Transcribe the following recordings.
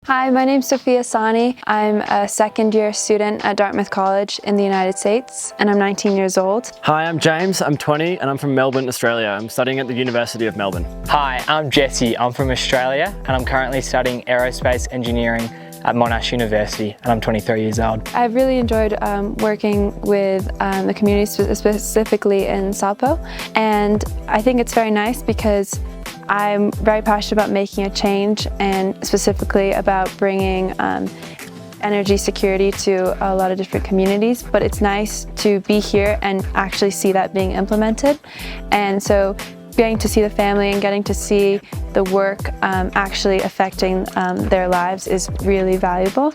Hi, my name's Sophia. I'm a second-year student at Dartmouth College in the United States, and I'm 19 years old. Hi, I'm James, I'm 20 and I'm from Melbourne, Australia. I'm studying at the University of Melbourne. Hi, I'm Jessie, I'm from Australia and I'm currently studying aerospace engineering at Monash University and I'm 23 years old. I've really enjoyed working with the community, specifically in Salpo, and I think it's very nice because I'm very passionate about making a change and specifically about bringing energy security to a lot of different communities, but it's nice to be here and actually see that being implemented. And so getting to see the family and getting to see the work actually affecting their lives is really valuable.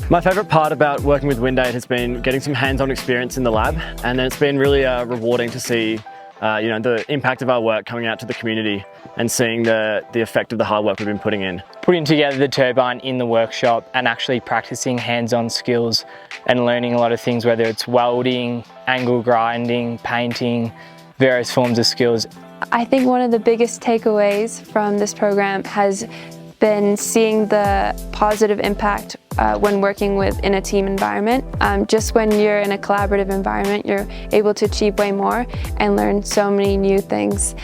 My favourite part about working with WindAid has been getting some hands-on experience in the lab, and then it's been really rewarding to see the impact of our work coming out to the community and seeing the effect of the hard work we've been putting in. Putting together the turbine in the workshop and actually practicing hands-on skills and learning a lot of things, whether it's welding, angle grinding, painting, various forms of skills. I think one of the biggest takeaways from this program has been seeing the positive impact when working in a team environment. Just when you're in a collaborative environment, you're able to achieve way more and learn so many new things.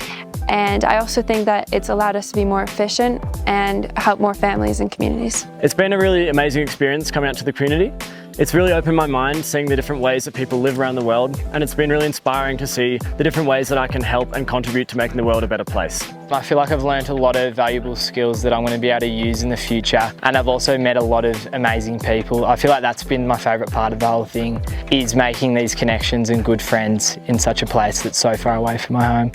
And I also think that it's allowed us to be more efficient and help more families and communities. It's been a really amazing experience coming out to the community. It's really opened my mind seeing the different ways that people live around the world, and it's been really inspiring to see the different ways that I can help and contribute to making the world a better place. I feel like I've learned a lot of valuable skills that I'm going to be able to use in the future, and I've also met a lot of amazing people. I feel like that's been my favourite part of the whole thing, is making these connections and good friends in such a place that's so far away from my home.